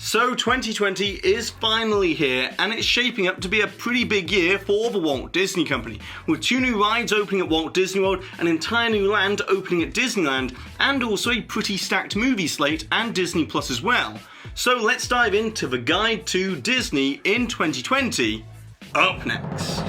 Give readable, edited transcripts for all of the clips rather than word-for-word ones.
So 2020 is finally here, and it's shaping up to be a pretty big year for the Walt Disney Company, with 2 new rides opening at Walt Disney World, an entire new land opening at Disneyland, and also a pretty stacked movie slate and Disney Plus as well. So let's dive into the guide to Disney in 2020, up next.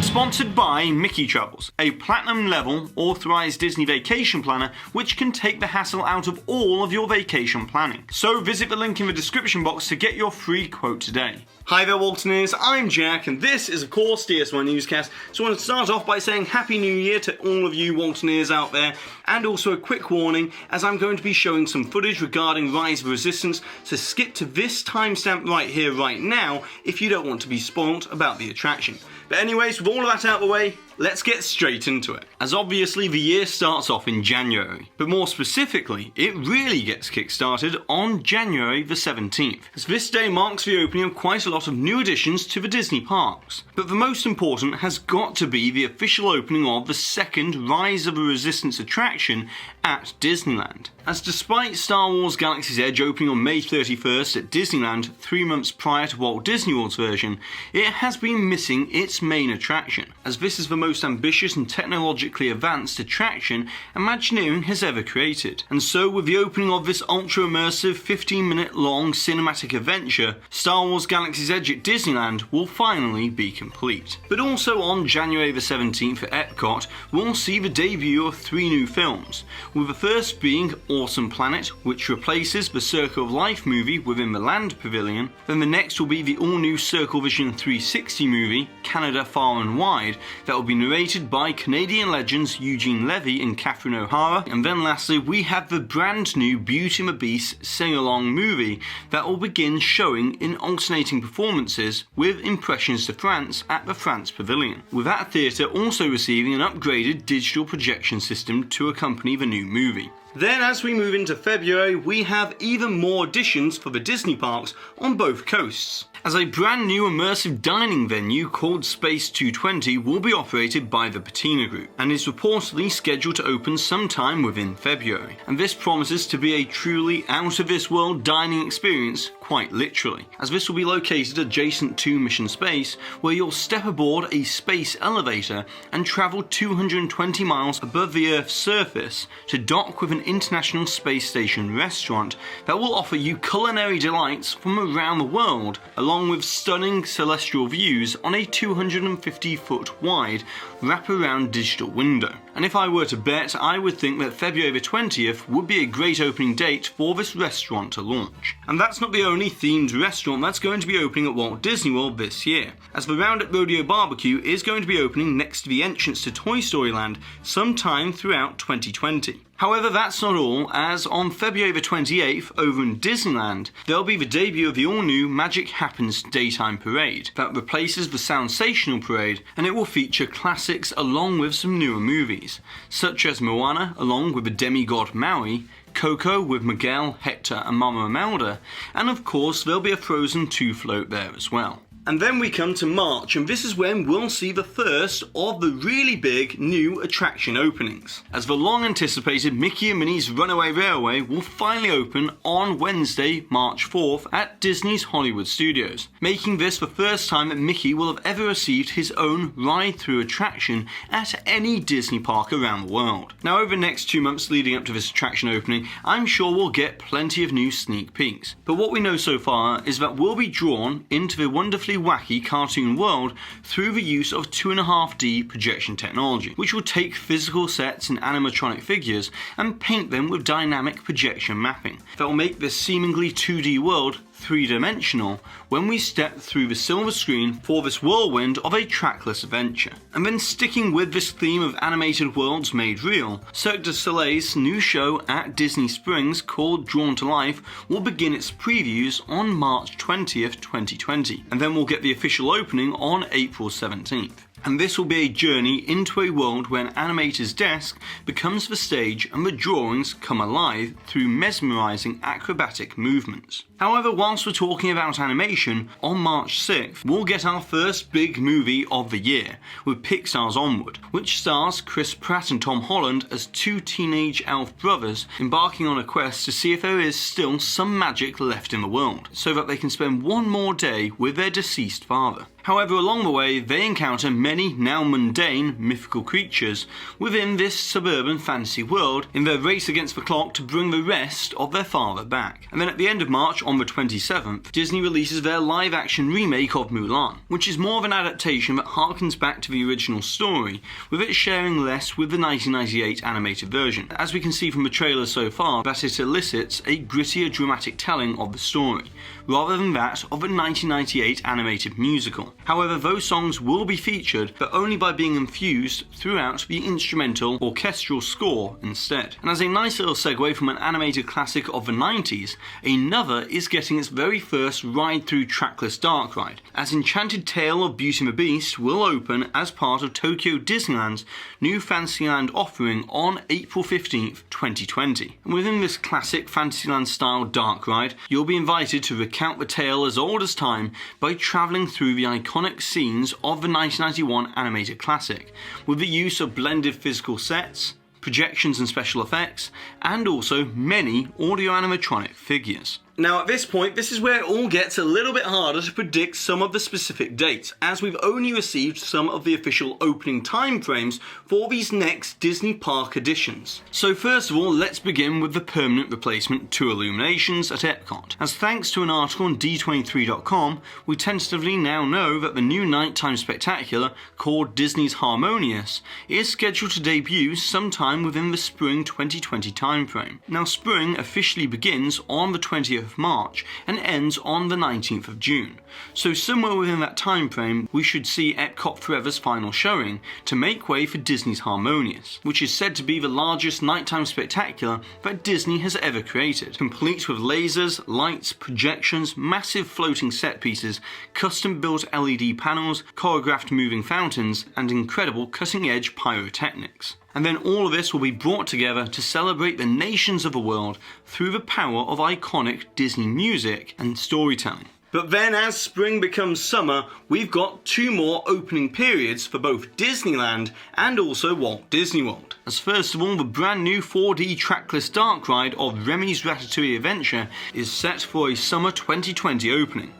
Sponsored by Mickey Travels, a platinum level authorized Disney vacation planner which can take the hassle out of all of your vacation planning. So visit the link in the description box to get your free quote today. Hi there Waltoneers, I'm Jack and this is of course DSNY Newscast. So I want to start off by saying Happy New Year to all of you Waltoneers out there, and also a quick warning as I'm going to be showing some footage regarding Rise of Resistance, so skip to this timestamp right here right now if you don't want to be spoilt about the attraction. But anyways, with all of that out of the way, let's get straight into it. As obviously the year starts off in January, but more specifically, it really gets kick-started on January the 17th, as this day marks the opening of quite a lot of new additions to the Disney parks. But the most important has got to be the official opening of the second Rise of the Resistance attraction at Disneyland. As despite Star Wars Galaxy's Edge opening on May 31st at Disneyland 3 months prior to Walt Disney World's version, it has been missing its main attraction, as this is the most ambitious and technologically advanced attraction Imagineering has ever created. And so with the opening of this ultra-immersive 15-minute long cinematic adventure, Star Wars Galaxy's Edge at Disneyland will finally be complete. But also on January the 17th at Epcot, we'll see the debut of 3 new films, with the first being Awesome Planet, which replaces the Circle of Life movie within the Land Pavilion. Then the next will be the all-new Circle Vision 360 movie, Canada Far and Wide, that will be narrated by Canadian legends Eugene Levy and Catherine O'Hara. And then lastly, we have the brand new Beauty and the Beast sing-along movie that will begin showing in alternating performances with Impressions de France at the France Pavilion, with that theatre also receiving an upgraded digital projection system to accompany the new movie. Then as we move into February, we have even more additions for the Disney parks on both coasts, as a brand new immersive dining venue called Space 220 will be operated by the Patina Group and is reportedly scheduled to open sometime within February. And this promises to be a truly out-of-this-world dining experience, quite literally, as this will be located adjacent to Mission Space, where you'll step aboard a space elevator and travel 220 miles above the Earth's surface to dock with an International Space Station restaurant that will offer you culinary delights from around the world, along with stunning celestial views on a 250-foot wide wraparound digital window. And if I were to bet, I would think that February the 20th would be a great opening date for this restaurant to launch. And that's not the only themed restaurant that's going to be opening at Walt Disney World this year, as the Roundup Rodeo Barbecue is going to be opening next to the entrance to Toy Story Land sometime throughout 2020. However, that's not all, as on February the 28th over in Disneyland, there'll be the debut of the all-new Magic Happens Daytime Parade that replaces the Soundsational Parade, and it will feature classics along with some newer movies, such as Moana along with the demigod Maui, Coco with Miguel, Hector and Mama Imelda, and of course there'll be a Frozen 2 float there as well. And then we come to March, and this is when we'll see the first of the really big new attraction openings, as the long anticipated Mickey and Minnie's Runaway Railway will finally open on Wednesday, March 4th at Disney's Hollywood Studios, making this the first time that Mickey will have ever received his own ride-through attraction at any Disney park around the world. Now over the next 2 months leading up to this attraction opening, I'm sure we'll get plenty of new sneak peeks, but what we know so far is that we'll be drawn into the wonderfully wacky cartoon world through the use of 2.5D projection technology, which will take physical sets and animatronic figures and paint them with dynamic projection mapping that will make this seemingly 2D world three-dimensional when we step through the silver screen for this whirlwind of a trackless adventure. And then sticking with this theme of animated worlds made real, Cirque du Soleil's new show at Disney Springs called Drawn to Life will begin its previews on March 20th, 2020, and then we'll get the official opening on April 17th. And this will be a journey into a world where an animator's desk becomes the stage and the drawings come alive through mesmerising acrobatic movements. However, whilst we're talking about animation, on March 6th we'll get our first big movie of the year with Pixar's Onward, which stars Chris Pratt and Tom Holland as two teenage elf brothers embarking on a quest to see if there is still some magic left in the world, so that they can spend one more day with their deceased father. However, along the way, they encounter many now mundane mythical creatures within this suburban fantasy world in their race against the clock to bring the rest of their father back. And then at the end of March, on the 27th, Disney releases their live-action remake of Mulan, which is more of an adaptation that harkens back to the original story, with it sharing less with the 1998 animated version. As we can see from the trailer so far, that it elicits a grittier, dramatic telling of the story, rather than that of a 1998 animated musical. However, those songs will be featured, but only by being infused throughout the instrumental orchestral score instead. And as a nice little segue from an animated classic of the 90s, another is getting its very first ride-through trackless dark ride, as Enchanted Tale of Beauty and the Beast will open as part of Tokyo Disneyland's new Fantasyland offering on April 15th, 2020. And within this classic Fantasyland-style dark ride, you'll be invited to recount the tale as old as time by travelling through the iconic scenes of the 1991 animated classic, with the use of blended physical sets, projections and special effects, and also many audio animatronic figures. Now at this point, this is where it all gets a little bit harder to predict some of the specific dates, as we've only received some of the official opening timeframes for these next Disney Park editions. So first of all, let's begin with the permanent replacement to Illuminations at Epcot, as thanks to an article on D23.com, we tentatively now know that the new nighttime spectacular, called Disney's Harmonious, is scheduled to debut sometime within the spring 2020 timeframe. Now spring officially begins on the 20th of March and ends on the 19th of June. So somewhere within that time frame we should see Epcot Forever's final showing to make way for Disney's Harmonious, which is said to be the largest nighttime spectacular that Disney has ever created, complete with lasers, lights, projections, massive floating set pieces, custom built LED panels, choreographed moving fountains, and incredible cutting edge pyrotechnics. And then all of this will be brought together to celebrate the nations of the world through the power of iconic Disney music and storytelling. But then as spring becomes summer, we've got two more opening periods for both Disneyland and also Walt Disney World. As first of all, the brand new 4D trackless dark ride of Remy's Ratatouille Adventure is set for a summer 2020 opening.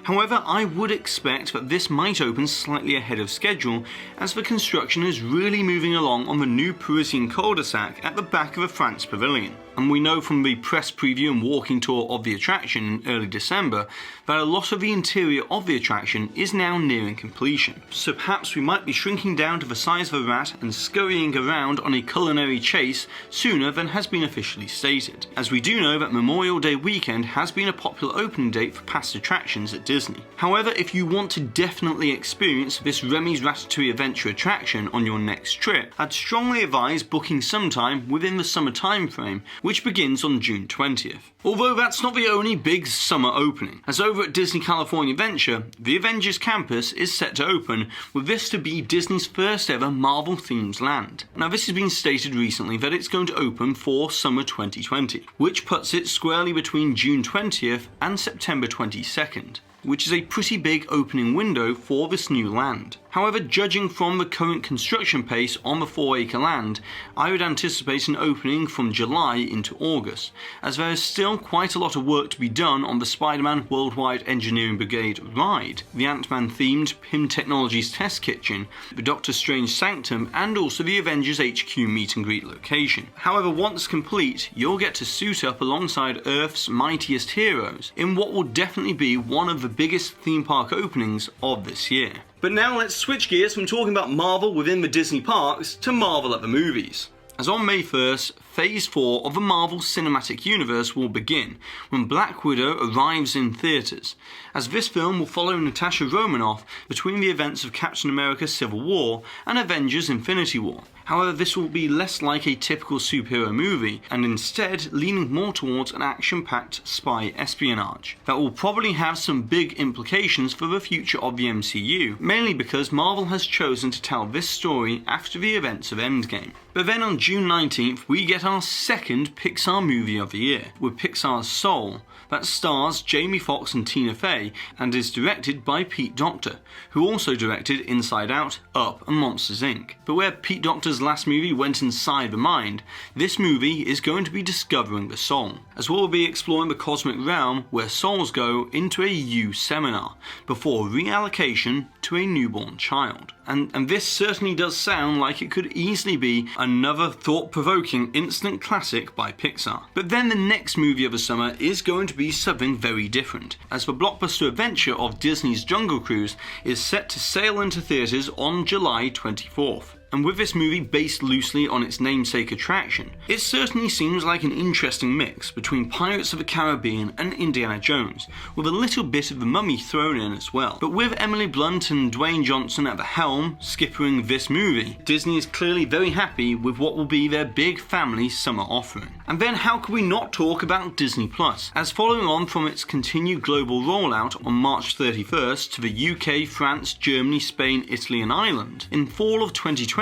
However, I would expect that this might open slightly ahead of schedule, as the construction is really moving along on the new Parisian cul-de-sac at the back of the France Pavilion. And we know from the press preview and walking tour of the attraction in early December that a lot of the interior of the attraction is now nearing completion. So perhaps we might be shrinking down to the size of a rat and scurrying around on a culinary chase sooner than has been officially stated, as we do know that Memorial Day weekend has been a popular opening date for past attractions at Disney. However, if you want to definitely experience this Remy's Ratatouille Adventure attraction on your next trip, I'd strongly advise booking sometime within the summer time frame, which begins on June 20th. Although that's not the only big summer opening, as over at Disney California Adventure, the Avengers Campus is set to open, with this to be Disney's first ever Marvel themed land. Now this has been stated recently that it's going to open for summer 2020, which puts it squarely between June 20th and September 22nd. Which is a pretty big opening window for this new land. However, judging from the current construction pace on the 4-acre land, I would anticipate an opening from July into August, as there is still quite a lot of work to be done on the Spider-Man Worldwide Engineering Brigade ride, the Ant-Man themed PIM Technologies test kitchen, the Doctor Strange Sanctum, and also the Avengers HQ meet and greet location. However, once complete, you'll get to suit up alongside Earth's mightiest heroes in what will definitely be one of the biggest theme park openings of this year. But now let's switch gears from talking about Marvel within the Disney parks to Marvel at the movies. As on May 1st, Phase 4 of the Marvel Cinematic Universe will begin when Black Widow arrives in theatres, as this film will follow Natasha Romanoff between the events of Captain America Civil War and Avengers Infinity War. However, this will be less like a typical superhero movie, and instead leaning more towards an action-packed spy espionage that will probably have some big implications for the future of the MCU, mainly because Marvel has chosen to tell this story after the events of Endgame. But then on June 19th, we get our second Pixar movie of the year, with Pixar's Soul, that stars Jamie Foxx and Tina Fey and is directed by Pete Docter, who also directed Inside Out, Up and Monsters Inc. But where Pete Docter's last movie went inside the mind, this movie is going to be discovering the soul, as well as be exploring the cosmic realm where souls go into a U seminar before reallocation to a newborn child. And this certainly does sound like it could easily be another thought-provoking instant classic by Pixar. But then the next movie of the summer is going to be something very different, as the blockbuster adventure of Disney's Jungle Cruise is set to sail into theatres on July 24th. And with this movie based loosely on its namesake attraction, it certainly seems like an interesting mix between Pirates of the Caribbean and Indiana Jones, with a little bit of the Mummy thrown in as well. But with Emily Blunt and Dwayne Johnson at the helm, skippering this movie, Disney is clearly very happy with what will be their big family summer offering. And then how could we not talk about Disney Plus, as following on from its continued global rollout on March 31st to the UK, France, Germany, Spain, Italy and Ireland, in fall of 2020,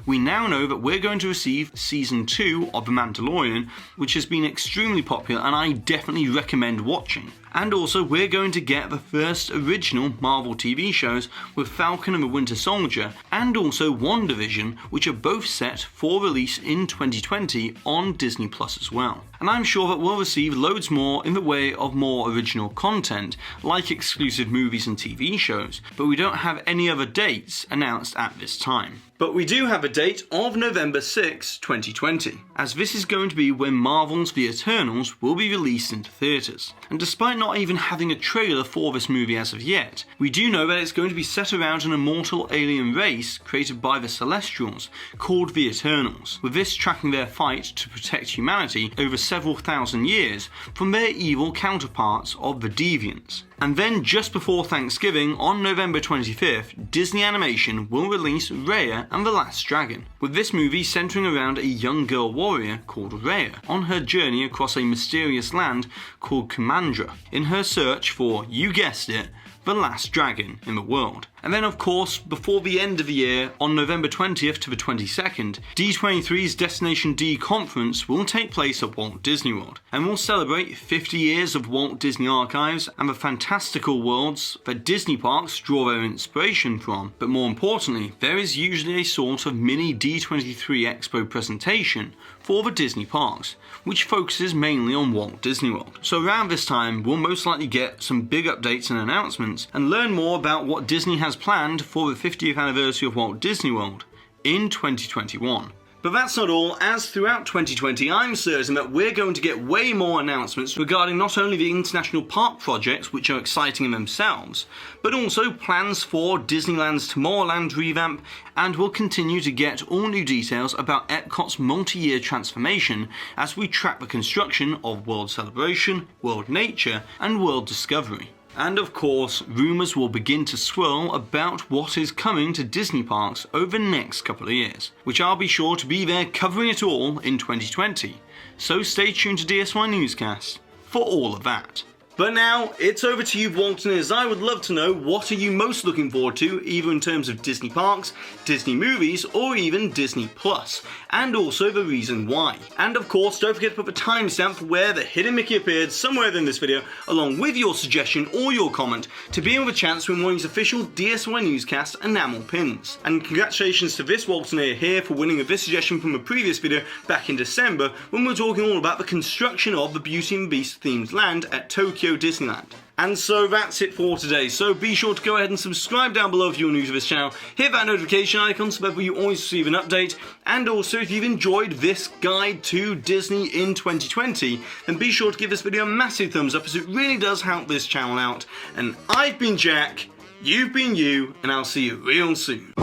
we now know that we're going to receive Season 2 of The Mandalorian, which has been extremely popular and I definitely recommend watching. And also we're going to get the first original Marvel TV shows with Falcon and the Winter Soldier and also WandaVision, which are both set for release in 2020 on Disney Plus as well. And I'm sure that we'll receive loads more in the way of more original content, like exclusive movies and TV shows, but we don't have any other dates announced at this time. But we do have a date of November 6, 2020, as this is going to be when Marvel's The Eternals will be released into theatres. And despite not even having a trailer for this movie as of yet, we do know that it's going to be set around an immortal alien race created by the Celestials called the Eternals, with this tracking their fight to protect humanity over several thousand years from their evil counterparts of the Deviants. And then just before Thanksgiving, on November 25th, Disney Animation will release Raya and the Last Dragon, with this movie centering around a young girl warrior called Raya on her journey across a mysterious land called Kumandra, in her search for, you guessed it, the last dragon in the world. And then of course, before the end of the year, on November 20th to the 22nd, D23's Destination D conference will take place at Walt Disney World, and will celebrate 50 years of Walt Disney Archives and the fantastical worlds that Disney parks draw their inspiration from. But more importantly, there is usually a sort of mini D23 Expo presentation for the Disney parks, which focuses mainly on Walt Disney World. So around this time, we'll most likely get some big updates and announcements, and learn more about what Disney has planned for the 50th anniversary of Walt Disney World in 2021. But that's not all, as throughout 2020 I'm certain that we're going to get way more announcements regarding not only the international park projects, which are exciting in themselves, but also plans for Disneyland's Tomorrowland revamp, and we'll continue to get all new details about Epcot's multi-year transformation as we track the construction of World Celebration, World Nature and World Discovery. And of course, rumours will begin to swirl about what is coming to Disney parks over the next couple of years, which I'll be sure to be there covering it all in 2020. So stay tuned to DSNY Newscast for all of that. But now, it's over to you, Waltoners. I would love to know, what are you most looking forward to, either in terms of Disney parks, Disney movies, or even Disney Plus, and also the reason why. And of course, don't forget to put the timestamp for where the hidden Mickey appeared somewhere in this video, along with your suggestion or your comment, to be in with a chance to win one of these official DSNY Newscast enamel pins. And congratulations to this Waltoner here for winning this suggestion from a previous video back in December, when we were talking all about the construction of the Beauty and the Beast themed land at Tokyo Disneyland. And so that's it for today, so be sure to go ahead and subscribe down below if you're new to this channel, hit that notification icon so that you always receive an update, and also if you've enjoyed this guide to Disney in 2020, then be sure to give this video a massive thumbs up, as it really does help this channel out. And I've been Jack, you've been you, and I'll see you real soon.